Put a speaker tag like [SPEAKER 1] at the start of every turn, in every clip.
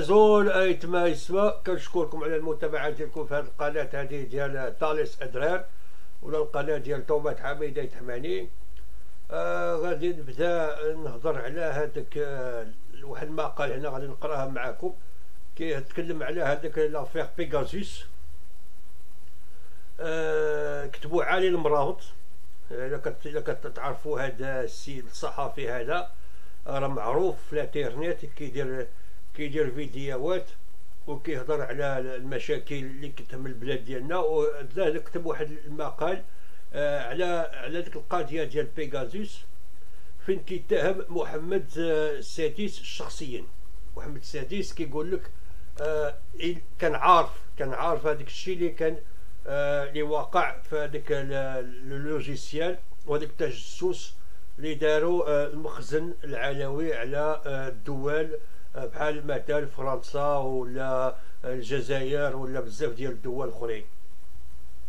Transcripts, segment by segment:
[SPEAKER 1] زول ايتما يسمى. كنشكركم على المتابعه ديالكم في هذه القناه هذه ديال طاليس ادرار ولا القناه ديال تومات حميده يتحماني. غادي نبدا نهضر على هذاك واحد المقال هنا غادي نقراه معكم كيتكلم على هذاك لافير بيغازوس. كتبوا علي المراوط. الا كتعرفوا هذا السيد الصحفي هذا راه معروف في الانترنت، كيدير فيديوهات وكيهضر على المشاكل اللي كتهم البلاد ديالنا. وبدا كتب واحد المقال على ديك القضيه ديال بيغازوس فين كيتهم محمد السادس شخصيا. محمد السادس كيقول لك كان عارف هذاك الشيء اللي كان اللي وقع في هذاك اللوجيسيال وهذاك التجسس اللي داروا المخزن العلوي على الدول بحال مثلا فرنسا ولا الجزائر ولا بزاف ديال الدول الاخرين.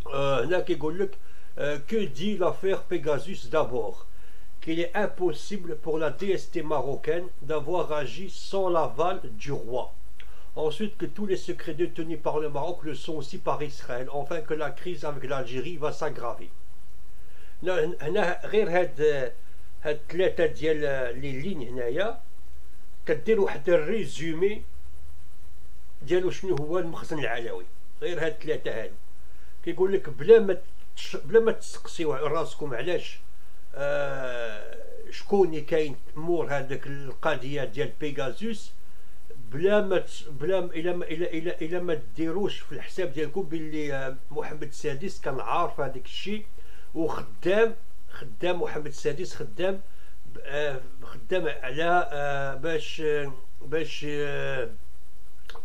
[SPEAKER 1] هنا كيقول لك que dit l'affaire Pegasus d'abord qu'il est impossible pour la DST marocaine d'avoir agi sans l'aval du roi. Ensuite, que tous les secrets détenus par le Maroc le sont aussi par Israël. Enfin, que la crise avec l'Algérie va s'aggraver. هنا غير هاد ثلاثة ديال لي لين هنايا كدير واحد الريزومي ديالو شنو هو المخزن العلوي. غير هاد ثلاثة هادو كيقول لك بلا ما تسقسيو راسكم علاش شكون اللي كاين مور هذاك القضيه ديال بيغازوس، الا ما ديروش في الحساب ديالكم باللي محمد السادس كان عارف هذاك الشيء وخدام محمد السادس خدام على باش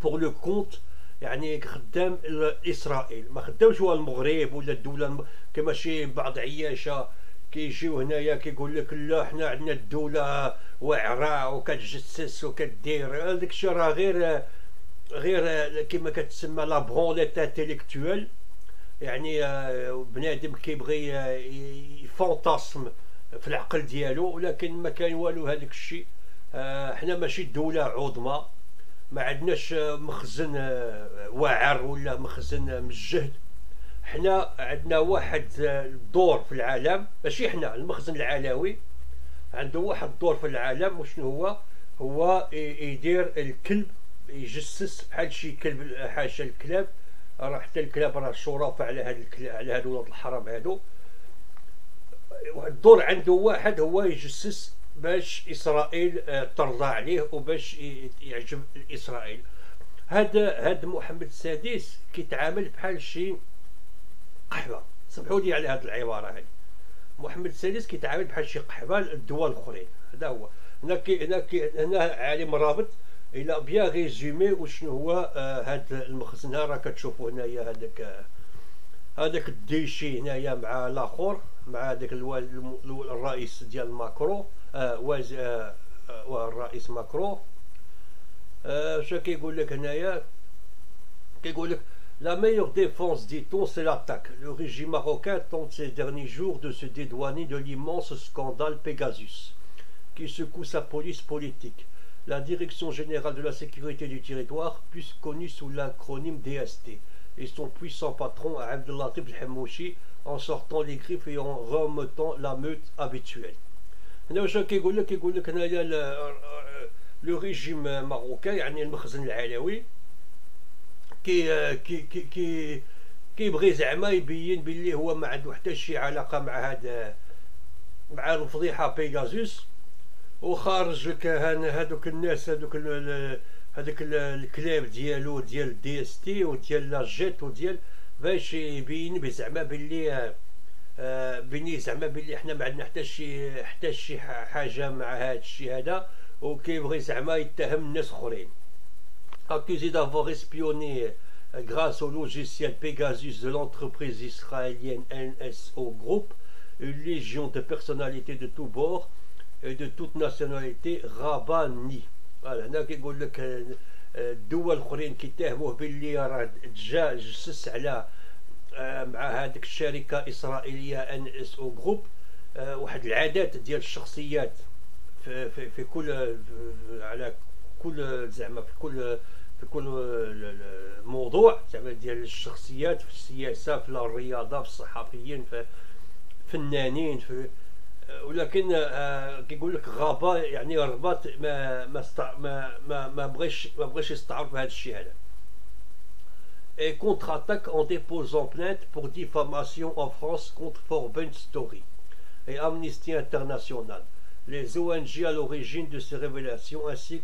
[SPEAKER 1] بور لو كونت، يعني خدام اسرائيل. ما خدامش هو المغرب ولا الدوله كما شي بعض عياشه كيجيو هنايا كيقول لك لا حنا عندنا الدوله واعره وكتجسس وكدير هذاك الشيء. راه غير كما كتسمى لا برونيت انتيليكتويل، يعني بنادم كيبغي يفونطاسم في العقل ديالو ولكن ما كاين والو هذاك الشيء. حنا ماشي دوله عظمى، ما عندناش مخزن واعر ولا مخزن مجهد. حنا عندنا واحد الدور في العالم، ماشي حنا المخزن العلوي عنده واحد الدور في العالم. وشنو هو يدير الكلب، يجسس بحال شي كلب حاشا الكلاب. راه حتى الكلاب راه شرفاء على هادو ولاد الحرام هادو. واحد الدور عنده واحد هو يجسس باش اسرائيل ترضى عليه وباش يعجب اسرائيل. هذا محمد السادس كيتعامل بحال شي قحبه، سمحوا لي على هذه العباره هذه. محمد السادس كيتعامل بحال شي قحبه للدول الاخرين. هذا هو. هنا عالم رابط الى بيان ريزومي وشنو هو هذا المخزن. راه كتشوفوا هنايا هذاك الديشي هنايا مع الاخر، مع هذاك الرئيس ديال ماكرو، الرئيس ماكرو. شنو كيقول لك هنايا؟ كيقول لك la meilleure défense, dit-on, c'est l'attaque. Le régime marocain tente ces derniers jours de se dédouaner de l'immense scandale Pegasus, qui secoue sa police politique. La Direction générale de la sécurité du territoire, plus connue sous l'acronyme DST, et son puissant patron Abdellatif El-Hammouchi, en sortant les griffes et en remettant la meute habituelle. كيقول لك هنايا لو ريجيم ماروكان، يعني المخزن العلوي كيبغي زعما يبين باللي هو ما عنده حتى شي علاقه مع الفضيحه بيغازوس، وخارج لك هذوك الناس هذوك الكلاب ديالو ديال دي اس تي وديال لا جيت وديال باش يبين زعما باللي بني زعما بلي حنا ما عندنا حتى شي حاجه مع هذا الشيء هذا، وكيبغي زعما يتهم الناس اخرين. Accusé d'avoir espionné grâce au logiciel Pegasus de l'entreprise israélienne NSO Group, une légion de personnalités de tous bords et de toute nationalité راباني. فوالا هنا كيقول لك الدول الاخرين كيتهموه باللي راه جا جسس على مع هذيك الشركه الاسرائيليه NSO Group واحد العدد ديال الشخصيات في كل على كل زعما في كل موضوع زعما ديال الشخصيات في السياسه، في الرياضه، في الصحفيين، في فنانين، في ولكن كيقول لك غابه يعني رباط ما بغاش يستعرض بهذا الشيء هذا. Et contre-attaque en déposant plainte pour diffamation en France contre Forbes Story et Amnesty International, les ONG à l'origine de ces révélations, ainsi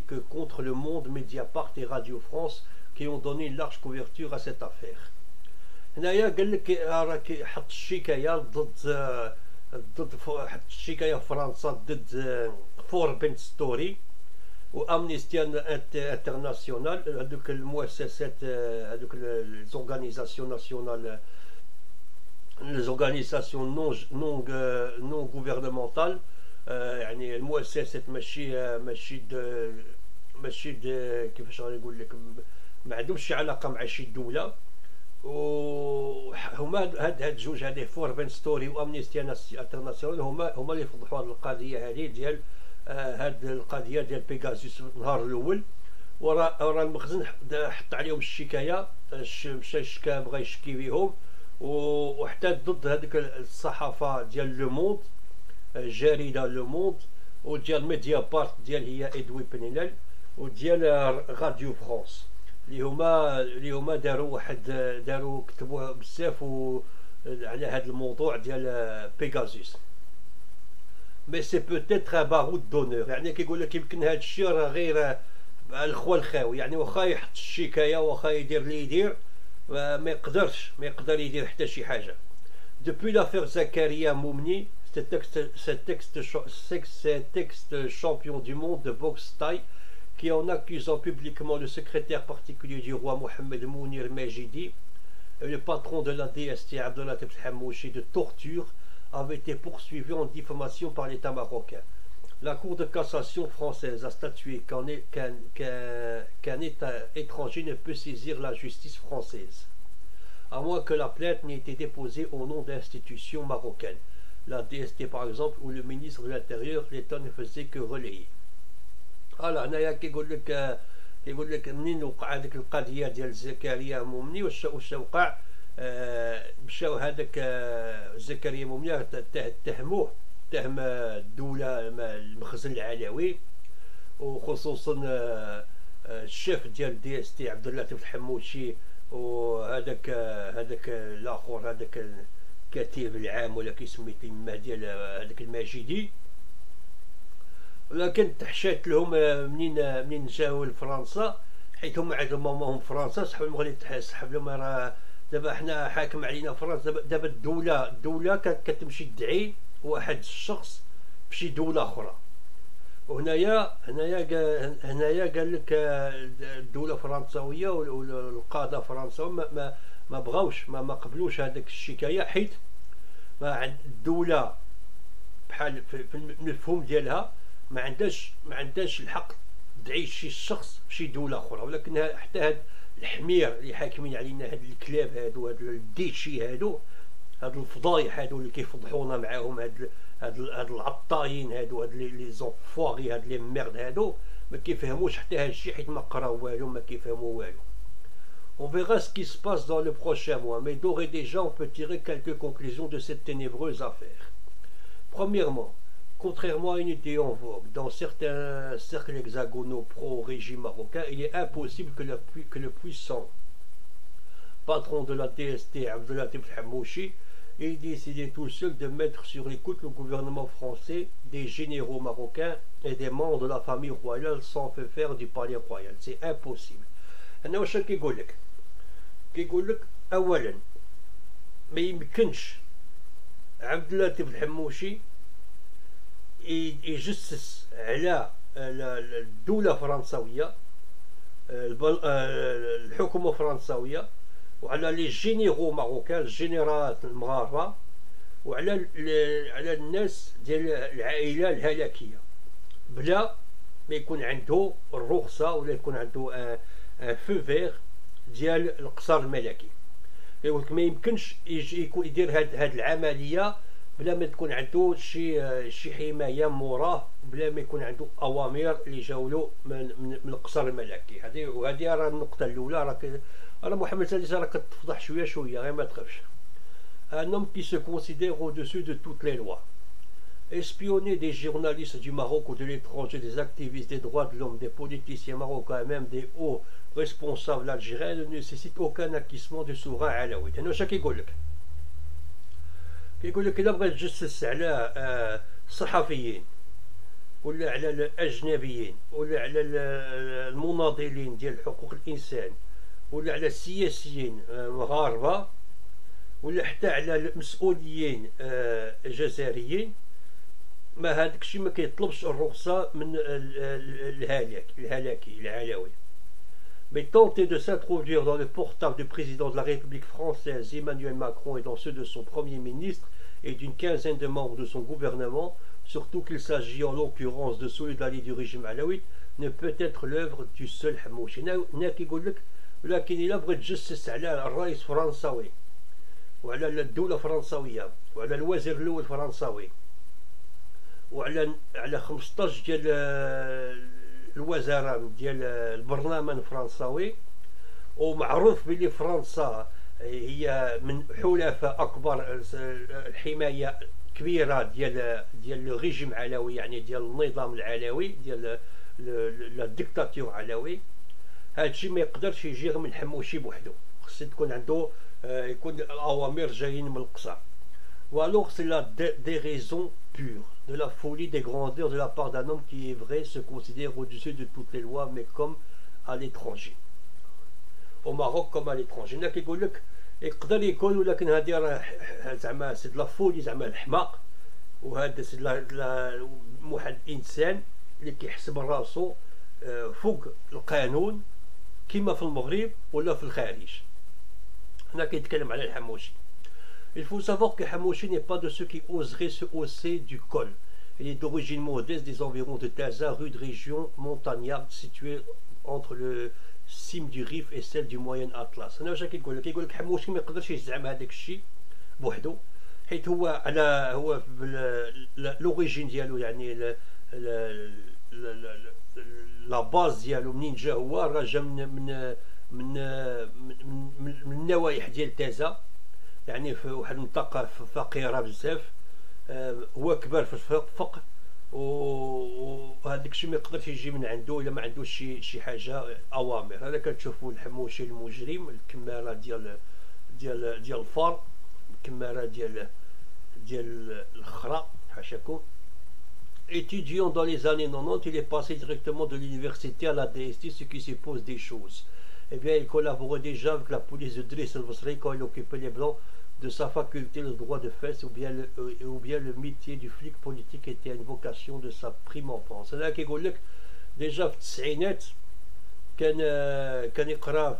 [SPEAKER 1] que contre le Monde, Mediapart et Radio France qui ont donné une large couverture à cette affaire. هنايا قال لك راه حط الشكايه ضد حط الشكايه في فرنسا ضد فوربن ستوري وامنيستي انترناسيونال، هذوك المؤسسات هذوك ليزورغانيزاسيون ناسيونال ليزورغانيزاسيون نون غوفرنمونتال، يعني المؤسسات ماشي كيفاش غادي نقول لك ما عندهمش شي علاقه مع شي دوله، وهما هاد الجوج هذه فوربن ستوري وامنيستي انترناسيونال هما اللي فضحوا هذه القضيه هذه ديال هاد القضيه ديال بيغازوس النهار الاول، ورا المخزن حط عليهم الشكايه، مشى شكا بغا يشكي بهم، وحتى ضد هذيك الصحافه ديال لو موند، جريده لو موند، وديال ميديا بارت ديال هي ادوي بنينال، وديال راديو فرانس اللي هما داروا كتبوا بزاف على هذا الموضوع ديال بيغازوس. مي سي بوتيتر ان بارود دونور، يعني كيقول لك يمكن هذا الشيء راه غير الخوى الخاوي، يعني واخا يحط الشكايه واخا يدير اللي يدير ما يقدر يدير حتى شي حاجه. Depuis l'affaire Zakaria Moumni, cet ex-champion du monde de boxe thaï, qui en accusant publiquement le secrétaire particulier du roi Mohamed Mounir Majidi et le patron de la DST Abdelatif Hamouchi de torture, avait été poursuivi en diffamation par l'État marocain. La Cour de cassation française a statué qu'un État étranger ne peut saisir la justice française, à moins que la plainte n'ait été déposée au nom d'institutions marocaines. La DST par exemple, ou le ministre de l'Intérieur, l'État ne faisait que relayer. فوالا هنايا كيقول لك منين وقع هذيك القضيه ديال زكريا مومني واش وقع، مشاو هذاك زكريا مومني اتهموه تهم الدوله المخزن العلوي، وخصوصا الشيف ديال دي اس تي عبد اللطيف الحموشي، وهذاك الاخر هذاك الكاتب العام ولا كيسمي تما ديال هذاك الماجدي. ولكن تحشات لهم منين جاو لفرنسا، حيت هما عندهم ماماهم فرنسا، سحب لهم غادي تسحب لهم راه دابا حنا حاكم علينا فرنسا، دابا الدوله كتمشي تدعي واحد الشخص بشي دوله اخرى، وهنايا قال لك الدوله الفرنساويه والقاده الفرنساويين ما بغاوش ما قبلوش هذاك الشكايه، حيت ما عند الدوله بحال في المفهوم ديالها ما عندهاش الحق تدعي شي شخص بشي دوله اخرى. ولكن حتى هاد الحمير اللي حاكمين علينا، هاد الكلاب هادو، هاد الديشي هادو، هاد الفضايح هادو اللي كيفضحونا معاهم، هاد العطايين هادو، هاد لي زونفواري، هاد لي ميرد هادو، ما كيفهموش حتى هاد الشيء، حيت ما قراو والو، ما كيفهموا والو. On verra ce qui se passe dans le prochain mois, mais d'ores et déjà on peut tirer quelques conclusions de cette ténébreuse affaire. Premièrement, contrairement à une idée en vogue dans certains cercles hexagonaux pro-régime marocain, il est impossible que le puissant patron de la DST, Abdelatif Hamouchi, ait décidé tout seul de mettre sur écoute le gouvernement français, des généraux marocains et des membres de la famille royale sans feu faire du palais royal. C'est impossible. أنا واش كيقول لك؟ أولا ما يمكنش عبد اللطيف الحموشي يجسس على الدولة الفرنسوية، الحكومة الفرنسوية، وعلى لي جينيرو ماروكان، الجنرالات المغاربة، وعلى على الناس ديال العائلة الهلاكية، بلا ما يكون عنده الرخصة ولا يكون عنده فو فيغ ديال القصر الملكي. يقولك ما يمكنش يكون يدير هاد العملية بلا ما تكون عنده شي حماية موراه، بلا ما يكون عنده أوامر اللي جاولو من القصر الملكي. وهذه راه النقطة الأولى. راه محمد السادس راه كتفضح شوية غير ما تخافش. Un homme qui se considère au-dessus de toutes les lois. Espionner des journalistes du Maroc ou de l'étranger, des activistes des droits de l'homme, des politiciens marocains et même des hauts responsables algériens ne nécessite aucun acquisement du souverain alaouite. أنا واش كيقول لك؟ كيقول لك إلا بغا تجسس على الصحفيين ولا على الأجنبيين ولا على المناضلين ديال حقوق الإنسان ولا على السياسيين مغاربة ولا حتى على المسؤولين جزائريين، ما هذاك الشيء ما كيطلبش الرخصة من الهلاكي العلوي. Mais tenter de s'introduire dans le portable du président de la République française Emmanuel Macron et dans ceux de son Premier ministre et d'une quinzaine de membres de son gouvernement, surtout qu'il s'agit en l'occurrence de celui de la ligne du régime alaouite, ne peut être l'œuvre du seul Hamouchi. هنا كيقول لك ولكن إلا بغيت تجسس على الرئيس الفرنساوي وعلى الدولة الفرنسوية وعلى الوزير الأول الفرنساوي وعلى 15 ديال الوزراء ديال البرلمان الفرنساوي، ومعروف بلي فرنسا هي من حلفاء اكبر الحمايه كبيره ديال الريجيم علوي، يعني ديال النظام العلوي ديال الديكتاتور علوي. هادشي ما يقدرش يجي غير من حموشي بوحدو، خص تكون عنده يكون الاوامر جايين من القصر. والوغ سي لا دي ريزون pure, de la folie, des grandeurs de la part d'un homme qui est vrai, se considère au-dessus de toutes les lois, mais comme à l'étranger. Au Maroc comme à l'étranger. هنا كيقول لك يقدر يكون، ولكن هذه راه زعما سي لا فولي، زعما الحماق، وهذا سي واحد الانسان اللي كيحسب راسو فوق القانون كما في المغرب ولا في الخارج. هنا كيتكلم على الحموشي. Il faut savoir que Hamouchi n'est pas de ceux qui oseraient se hausser du col. Il est d'origine modeste des environs de Taza, rude région montagnarde située entre le cime du Rif et celle du Moyen Atlas. أنا واش كيقول لك؟ كيقول لك حموشي ما يقدرش يزعم هذاك الشيء بوحدو، حيت هو لوريجين ديالو، يعني لا باز ديالو منين جا، هو راه جا من النوايح ديال تازا، يعني في واحد المنطقة فقيرة بزاف. هو كبر في الفقر، وهذاك الشيء ما يقدرش يجي من عنده الا ما عندوش شي حاجة أوامر. هذا كتشوفوا الحموشي المجرم، الكمارة ديال الفار، الكمارة ديال الخرا حاشاكم. Étudiant dans les années 90, il est passé directement de l'université à la DST, ce qui suppose des choses. Eh bien, il collaborait déjà avec la police de Driss el-Basri quand il occupait les blancs de sa faculté le droit de fait, ou bien le métier du flic politique était une vocation de sa prime enfance. هذا كيقول لك ديجا في التسعينات كان يقرا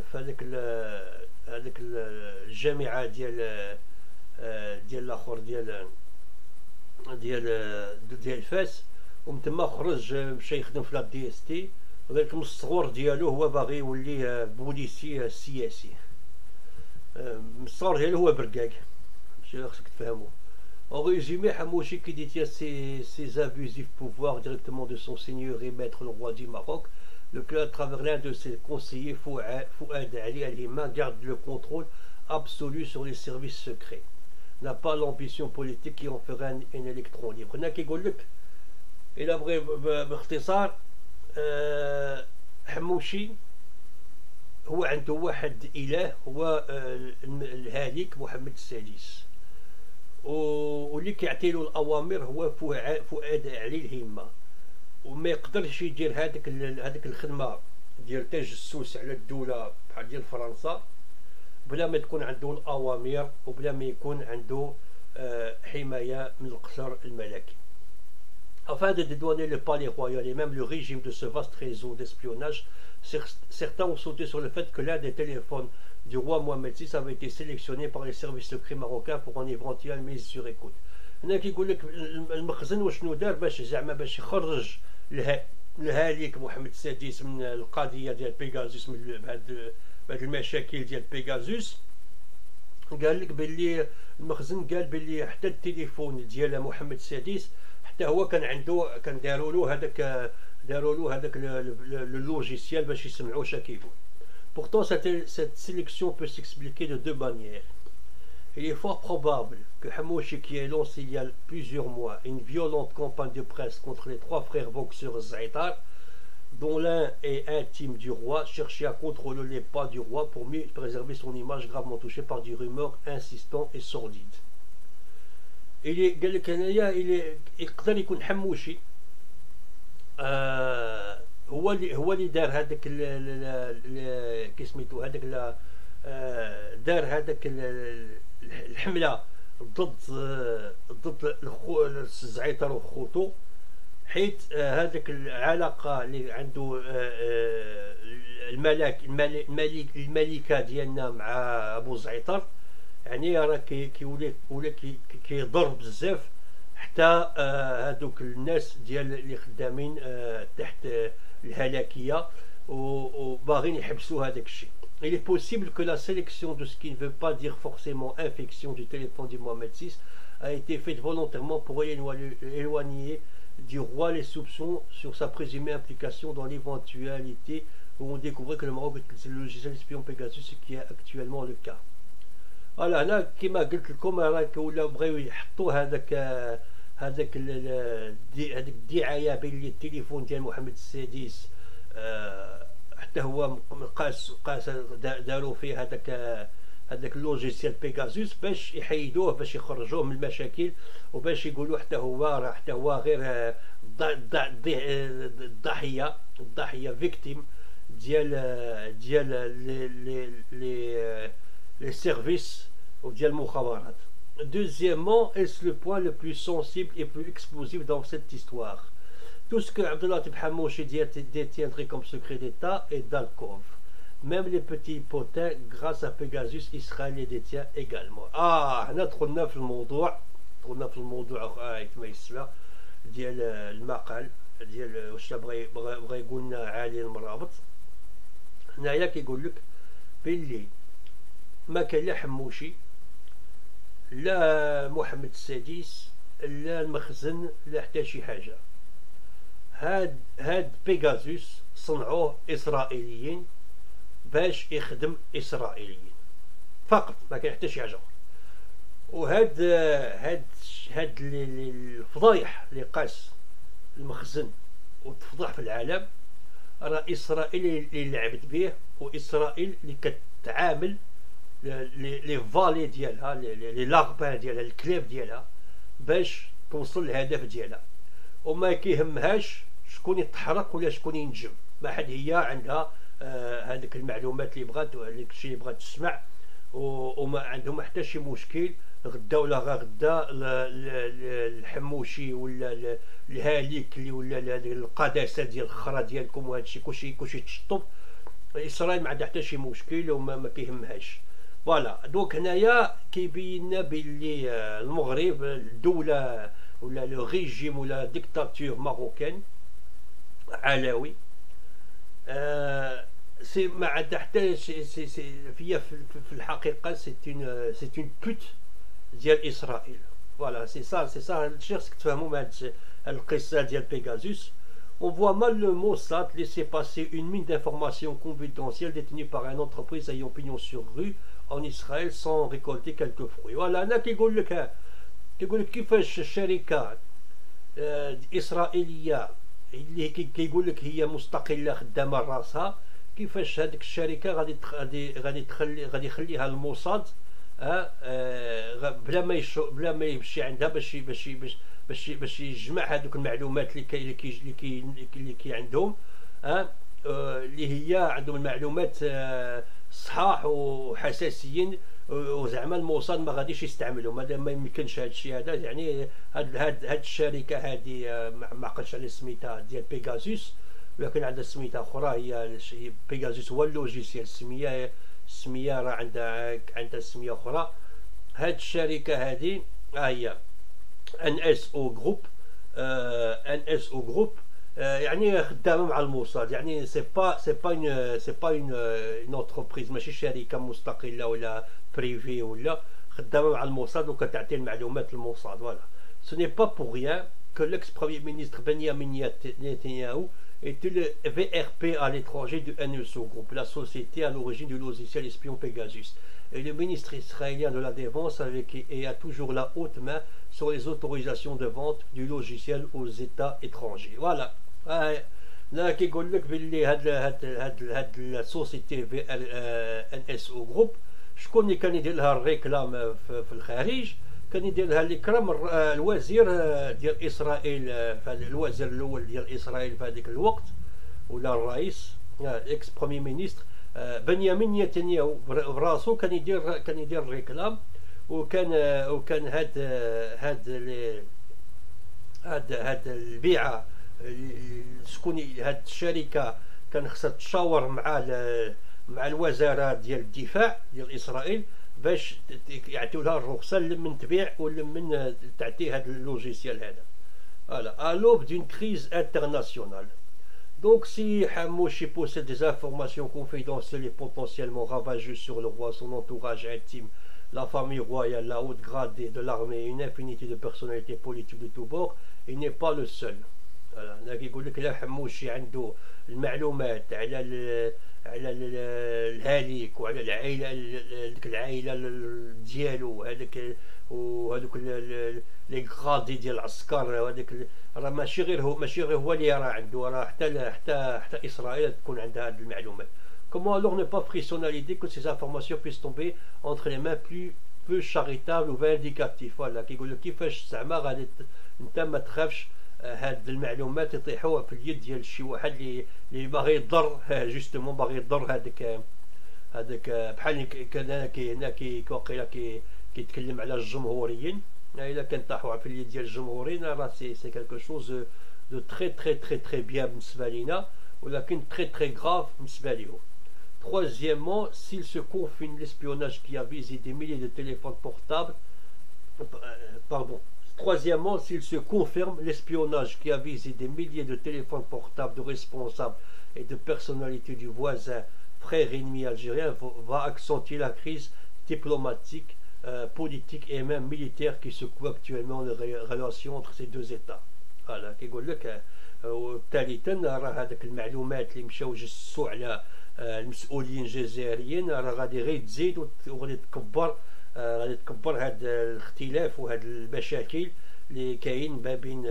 [SPEAKER 1] في هذيك الجامعه ديال الاخر ديال فاس، ومن تما خرج مشى يخدم في لا دي اس تي. وذلك من الصغور ديالو هو باغي يولي بوليسي سياسي. من الصغر ديالو هو برقاق، ماشي خصك تفهمو. En résumé, Hamouchi qui détient ses abusifs pouvoirs directement de son seigneur et maître le roi du Maroc, lequel à travers l'un de ses conseillers, Fouad Ali Al-Himma, garde le contrôle absolu sur les services secrets. N'a pas l'ambition politique qui en ferait un électron libre. هنا كيقول لك إلا بغي باختصار حموشي هو عنده واحد إله، هو الهالك محمد السادس، واللي كيعطيلو الأوامر هو فؤاد علي الهمة، وما يقدرش يدير هذيك الخدمة ديال تجسس على الدولة بحال ديال فرنسا بلا ما تكون عنده الأوامر وبلا ما يكون عنده حماية من القصر الملكي. Afin de dédouaner le palais royal et même le régime de ce vaste réseau d'espionnage, certains ont sauté sur le fait que l'un des téléphones du roi Mohamed VI avait été sélectionné par les services secrets marocains pour une éventuelle mise sur écoute. هنا كيقول لك المخزن وشنو دار باش زعما باش يخرج الهالك محمد السادس من القضيه ديال بيغازوس، من بهاد المشاكل ديال بيغازوس. قال لك باللي المخزن قال باللي حتى التليفون ديال محمد السادس حتى هو كان عنده، كان داروا له هذاك اللوجيسيال باش يسمعوا اش كيقول. Pourtant, cette sélection peut s'expliquer de deux manières. Il est fort probable que Hamouchi, qui a lancé il y a plusieurs mois une violente campagne de presse contre les trois frères boxeurs Zaïtar, dont l'un est intime du roi, cherchait à contrôler les pas du roi pour mieux préserver son image gravement touchée par des rumeurs insistantes et sordides. قال لك هنايا يقدر يكون حموشي هو اللي دار هذاك كي سميتو هذاك دار هذاك الحمله ضد الزعيطر وخوتو، حيت هذاك العلاقه اللي عنده الملكه ديالنا مع ابو زعيطر، يعني راه كيولي كيضر بزاف حتى هذوك الناس ديال اللي خدامين تحت الهلاكيه وباغيين يحبسوا هذاك الشيء. Il est possible que la sélection de ce qui ne veut pas dire forcément infection du téléphone du Mohamed VI a été faite volontairement pour éloigner du roi les soupçons sur sa présumée implication dans l'éventualité où on découvrait que le Maroc utilisait le logiciel espion Pegasus, ce qui est actuellement le cas. فوالا هنا كما قلت لكم راك ولاو بغاو يحطوا هذاك الدعايه بين التليفون ديال محمد السادس حتى هو قاس داروا فيه هذاك اللوجيسيال بيغازوس باش يحيدوه، باش يخرجوه من المشاكل، وباش يقولوا حتى هو غير الضحيه فيكتيم ديال les services ديال المخابرات. Deuxièmement, est-ce le point le plus sensible et plus explosif dans cette histoire? Tout ce que Abdelatif Hamouchi détiendrait comme secret d'État est d'alcôve. Même les petits potins, grâce à Pegasus, Israël les détient également. هنا دخلنا في الموضوع كما يسمى ديال المقال ديال واش بغى يقول لنا عالي المرابط. هنايا كيقول لك باللي ما كان لا حموشي لا محمد السادس لا المخزن لا حتى شي حاجه. هاد بيغازوس صنعوه اسرائيليين باش يخدم اسرائيليين فقط، ما كان حتى شي حاجه. وهاد الفضايح اللي قاس المخزن وتفضح في العالم راه اسرائيل اللي لعبت به، واسرائيل اللي كتعامل لي فالي ديالها لي لاغبان ديالها الكلاب ديالها باش توصل للهدف ديالها، وما كيهمهاش شكون يتحرق ولا شكون ينجم. ما حد هي عندها هذيك المعلومات اللي بغات وداك الشيء اللي بغات تسمع، وما عندهم حتى شي مشكل غدا ولا غدا الحموشي ولا الهاليك اللي ولا القداسه ديال الخرا ديالكم وهذا الشيء كلشي تشطب. اسرائيل ما عندها حتى شي مشكل وما كيهمهاش. فوالا دونك هنايا كيبين لنا باللي المغرب الدوله ولا لو ريجيم ولا ديكتاتور ماروكان علاوي سي ما عندها حتى في الحقيقه سي اون بوت ديال اسرائيل. فوالا سي سا الشيء خصك تفهموا من هاد القصه ديال بيغازوس. On voit mal le Mossad laisser passer une mine d'informations confidentielles détenue par une entreprise ayant pignon sur rue en Israël sans récolter quelques fruits. Voilà, أنا كيقول لك كيفاش الشركة إسرائيلية اللي كيقول لك هي مستقلة خدامة راسها، كيفاش هذيك الشركة غادي يخليها الموساد بلا ما يمشي عندها باش يجمع هذوك المعلومات اللي كي عندهم اللي هي عندهم المعلومات صحاح وحساسيين، وزعما الموصل ما غاديش يستعملهم. هذا ما يمكنش هذا الشيء هذا. يعني هاد الشركه هذه ما عقلتش على سميتها ديال بيغازوس، ولكن عندها سميتها اخرى. هي بيغازوس هو اللوجيسيال، السميه راه عندها سميه اخرى. هاد الشركه هذه هي ان اس او جروب. ان اس او جروب يعني خدامه مع الموصل. يعني سي با اون انتربريز، ماشي شركه مستقله ولا بريفي، ولا خدامه مع الموصل وكتعطي المعلومات للموصل. فوالا سو ني با بور ريان que l'ex-premier ministre Benjamin Netanyahu était le VRP à l'étranger du NSO Group, la société à l'origine du logiciel espion Pegasus. Et le ministre israélien de la Défense a toujours la haute main sur les autorisations de vente du logiciel aux États étrangers. Voilà. Là, كيقول لك باللي هاد السوسيتي في ان اس او جروب، شكون اللي كان يدير لها الريكلام في الخارج؟ كان يدير لها الكرام الوزير ديال اسرائيل، الوزير الاول ديال اسرائيل في هذاك الوقت، ولا الرئيس اكس برومي مينيستر بنيامين نتنياهو براسو كان يدير الريكلام. وكان هاد البيعه، شكون هاد الشركه كان خصها تشاور مع الوزاره ديال الدفاع ديال اسرائيل باش يعطيو لها الرخصه لمن تبيع ولمن تعطي هذا اللوجيسيال هذا. Voilà, à l'aube d'une crise internationale. Donc, si Hamouchi possède des informations confidentielles et potentiellement ravageuses sur le roi, son entourage intime, la famille royale, la haute gradée de l'armée et une infinité de personnalités politiques de tous bords, il n'est pas le seul. Voilà. يقول لك لا حموشي عنده المعلومات على الهاليك وعلى العائله ديالو، وهذوك لي غادي ديال العسكر، وهذاك راه ماشي غير هو اللي راه عنده، راه حتى اسرائيل تكون عندها هذه المعلومات. Comment alors ne pas frissonner à l'idée que ces informations puissent tomber entre les mains plus peu charitables ou vindicatives. Voilà كيقول لك كيفاش زعما غادي انت ما تخافش هاد المعلومات يطيحوا في اليد ديال شي واحد اللي باغي يضر، جوستومون باغي يضر هذاك بحال كان واقيلا كيتكلم على الجمهوريين. الا كان طاحوا في اليد ديال الجمهوريين راه سي كالكو شوز دو تري بيان بالنسبه لينا، ولكن تري غراف بالنسبه ليهم. Troisièmement, s'il se confine l'espionnage qui a visé des milliers de téléphones portables, Troisièmement, s'il se confirme l'espionnage qui a visé des milliers de téléphones portables de responsables et de personnalités du voisin, frère ennemi algérien, va accentuer la crise diplomatique, politique et même militaire qui secoue actuellement les relations entre ces deux États. Voilà, كيقول لك ثالثا راه هذاك المعلومات اللي مشاو جسوا على المسؤولين الجزائريين راه غادي غير تزيد وغادي تكبر هذا الاختلاف وهذه المشاكل اللي كاين ما بين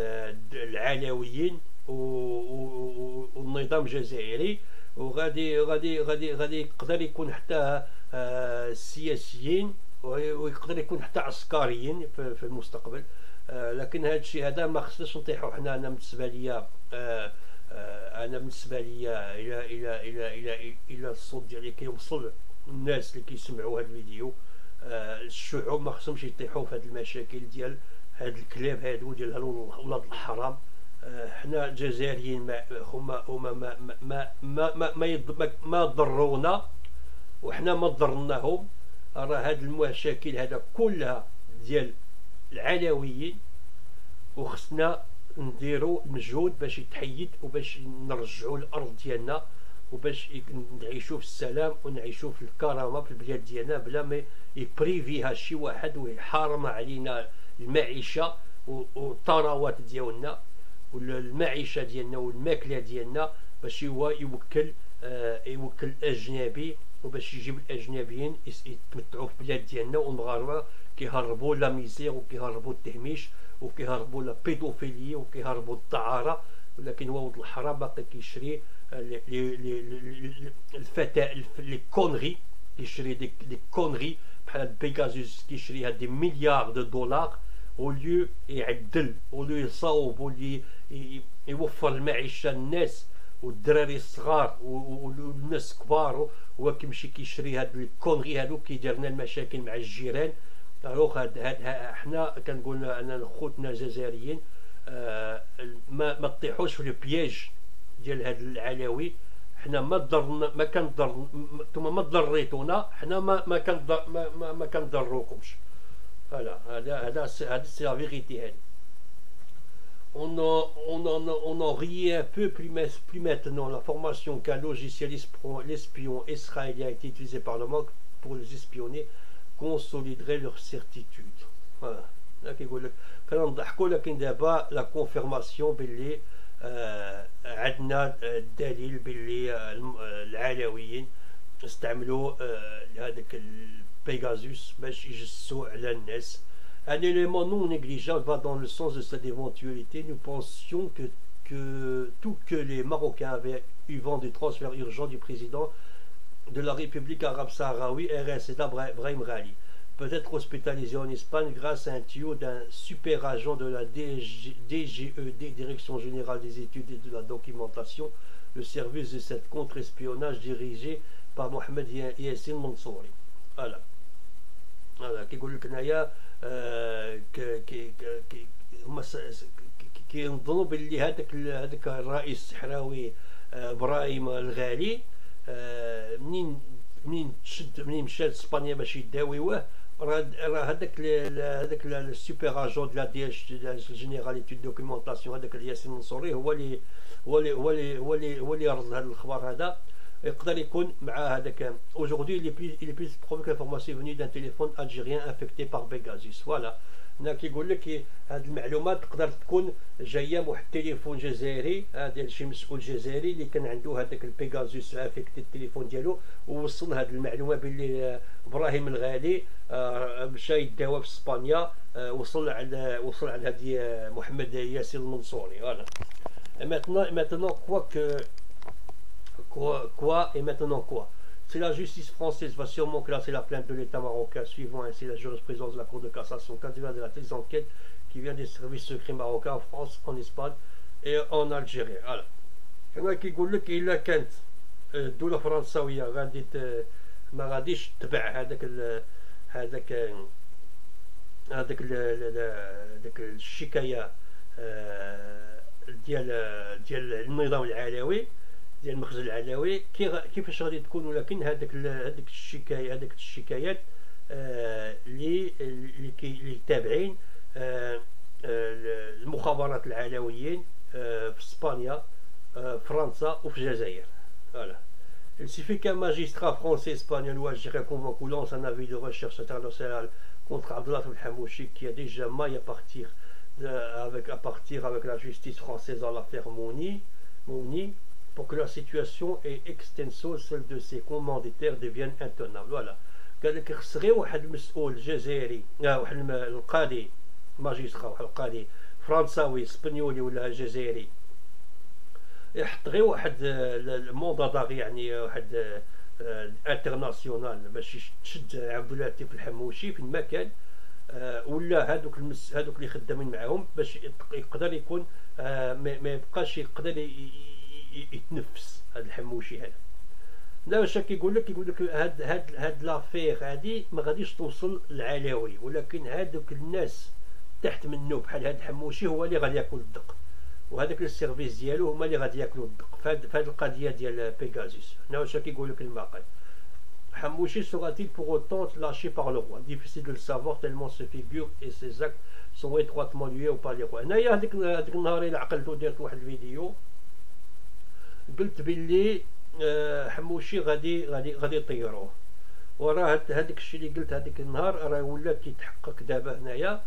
[SPEAKER 1] العلويين والنظام الجزائري، وغادي غادي غادي غادي يقدر يكون حتى سياسيين، ويقدر يكون حتى عسكريين في المستقبل. لكن هذا الشيء هذا ما خصناش نطيحوا حنا. انا بالنسبه ليا الى الصوت ديالي كيوصل الناس اللي كيسمعوا هذا الفيديو، الشعوب ما خصهمش يطيحوا في هذه المشاكل ديال هاد الكلاب هادو ديال ولاد الحرام. حنا الجزائريين هما ما ضرونا وحنا ما ضرناهم. راه هاد المشاكل هذا كلها ديال العلويين، وخصنا نديروا مجهود باش يتحيد وباش نرجعوا الارض ديالنا وباش نعيشوا في السلام ونعيشوا في الكرامه في البلاد ديالنا بلا ما يبريفيها شي واحد ويحارم علينا المعيشه والثروات ديالنا والمعيشه ديالنا والماكله ديالنا، باش هو يوكل اجنبي وباش يجيب الاجنبيين يتمتعوا في البلاد ديالنا، والمغاربه كيهربوا لا ميزير وكيهربوا التهميش وكيهربوا لا بيدوفيلي وكيهربوا الدعاره. ولكن هو ولد الحرام باقي كيشري الفتاه لي كونغي، كيشري دي كونغي بحال بيغازوس كيشري هاد دي مليار دو دولار، وليو يعدل وليو يصاوب وليو يوفر المعيشه للناس والدراري الصغار والناس كبار، هو كيمشي كيشري هاد الكونغي هادو كيدير لنا المشاكل مع الجيران. الوغ حنا كنقول انا خوتنا الجزائريين ما تطيحوش في البياج ديال هاد العلوي. حنا ما ضرنا، ما كنضر، نتوما ما ضريتونا، حنا ما كنضروكمش. فوالا هذا سي لا فيغيتي. هادي on en riait un peu, plus maintenant. La formation qu'un logiciel l'espion israélien a été utilisé par le Maroc pour les espionner consoliderait leur certitude. Voilà. كيقول لك كنضحكوا، لكن دابا لا كونفيرماسيون باللي عندنا الدليل باللي العلويين استعملوا هذاك البيغازوس باش يجسوا على الناس. Un élément non négligeable va dans le sens de cette éventualité. Nous pensions que les Marocains avaient eu vent du transfert urgent du président de la République arabe sahraoui, RSD Brahim Ghali, peut-être hospitalisé en Espagne grâce à un tuyau d'un super agent de la DGED, Direction Générale des Études et de la Documentation, le service de cette contre-espionnage dirigé par Mohamed Yassine Mansouri. Voilà. Voilà. كيقول لك هنايا كينظنوا باللي هذاك الرئيس الصحراوي ابراهيم الغالي منين مشى لاسبانيا باش يداويوه، راه هذاك السوبر اجون دو لا دي اش جينيرال ايتود دوكيومونطاسيون، هذاك ياسين منصوري هو اللي رد هذا الخبر هذا. يقدر يكون مع هذاك aujourd'hui il est plus probable que l'information venue d'un téléphone algérien infecté par Pegasus. فوالا هنا كيقول لك هذه المعلومات تقدر تكون جايه من واحد التليفون جزائري ديال شي مسؤول جزائري اللي كان عنده هذاك البيغازوس انفكتي التليفون ديالو، ووصل هذه المعلومه باللي ابراهيم الغالي مشى يداوى في اسبانيا، وصل على هذه محمد ياسين المنصوري. فوالا maintenant quoi et maintenant quoi? Si la justice française va sûrement classer la plainte de l'État marocain, suivant ainsi la jurisprudence de la Cour de cassation, quand il vient de la tête d'enquête qui vient des services secrets marocains en France, en Espagne et en Algérie. Voilà. هنا كيقول لك إلا كانت الدولة الفرنساوية غادي ما غاديش تتبع هذاك الشكاية ديال النظام العلوي، ديال المخزن العلوي، كيفاش غادي تكون؟ ولكن هذاك الشكايات اللي تابعين المخابرات العلويين في اسبانيا، فرنسا وفي الجزائر. Voilà. Il suffit qu'un magistrat français, espagnol ou algérien convoque ou lance un avis de recherche internationale contre Abdallah Hamouchi, qui a déjà maille à partir avec la justice française dans l'affaire Mouni, pour que la situation et extenso celle de ses commanditaires devienne intenable. Voilà. قال لك خصغي واحد المسؤول جزائري، واحد القاضي ماجسترا، واحد القاضي فرنساوي اسبانيولي ولا جزائري، يحط غير واحد المونداداغ، يعني واحد انترناسيونال باش تشد عبد اللطيف الحموشي في المكان، ولا هذوك اللي خدامين معاهم، باش يقدر يكون ما يبقاش يقدر يتنفس هذا الحموشي هذا. لا واش كيقول لك هاد لافير هادي ما غاديش توصل للعلوي، ولكن هادوك الناس تحت منه بحال هاد الحموشي هو اللي غادي ياكل الدق، وهذاك السيرفيس ديالو هما اللي غادي ياكلوا الدق في هاد القضيه ديال بيغازوس. هنا واش كيقول لك المقال. Hamouchi sera-t-il pour autant lâché par le roi? Difficile de le savoir tellement ses figures et ses actes sont étroitement liés au palais roi. هنايا هذيك النهار اللي عقلتو درت واحد الفيديو قلت باللي حموشي غادي يطيروه، وراه هذاك الشيء اللي قلت هذيك النهار راه ولا كيتحقق دابا. هنايا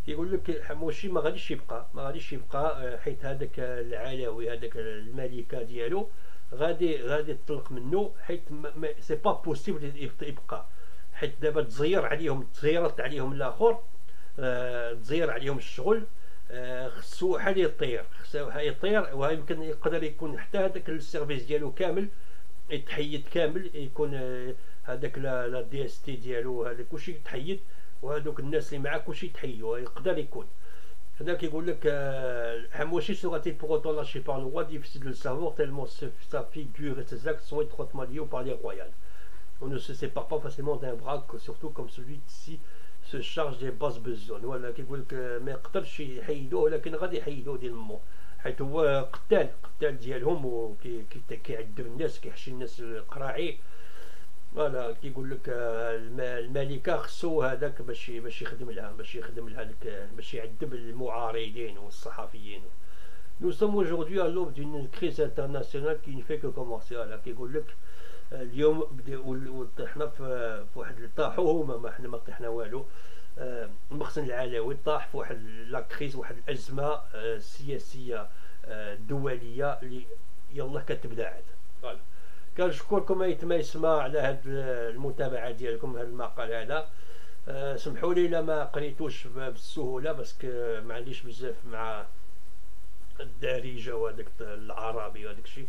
[SPEAKER 1] يقول لك حموشي ما غاديش يبقى حيت هذاك العلوي، هذاك الملكه ديالو غادي تطلق منه، حيت سي با بوسيبل يبقى، حيت دابا تزيرت عليهم الاخر، تزير عليهم الشغل، خصو حال يطير، ويمكن يقدر يكون حتى هذاك السيرفيس ديالو كامل يتحيد كامل، يكون هذاك لا دي اس تي ديالو هذاك كلشي يتحيد، وهذوك الناس اللي معاه كلشي يتحيدوا، يقدر يكون. هذا كيقول لك Hamouchi sera-t-il pour autant lâché par le roi? Difficile de le savoir tellement sa figure et ses actes sont étroitement liés au palais royal. On ne se sépare pas facilement d'un bras, surtout comme celui-ci se charge des basses besognes. Voilà كيقول لك ما يقدرش يحيدوه ولكن غادي يحيدوه ديال مو، حيت هو قتال ديالهم وكيعذب الناس كيحشي الناس القراعي. فوالا كيقول لك الملكه خصو هذاك باش يخدم لها باش يعذب المعارضين والصحفيين. Nous sommes aujourd'hui à l'aube d'une crise internationale qui ne fait que commencer. voilà كيقول لك اليوم طحنا في واحد طاحوا هما، ما حنا ما طحنا والو. المخزن العلوي طاح في واحد لا كريز، واحد الازمه سياسيه دوليه اللي يلا كتبدا عاد. فوالا كنشكركم ايتما يسمع على هاد المتابعه ديالكم هاد المقال هذا. سمحوا لي الا ما قريتوش بالسهوله باسكو ما عنديش بزاف مع الدارجه وهذاك العربي وهذاك الشيء.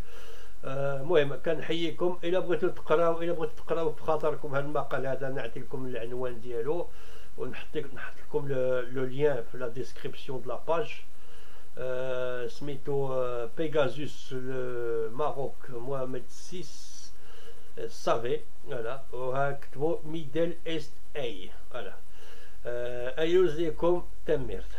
[SPEAKER 1] المهم كنحييكم. الا بغيتو تقراو بخاطركم هذا المقال هذا نعطي لكم العنوان ديالو ونحط لكم لو لين في لا ديسكريبسيون د لا باج. سميتو بيغازوس ماروك محمد 6 سافي. فوالا وهكتبوا ميدل است اي. فوالا ايوز ليكم تمرت.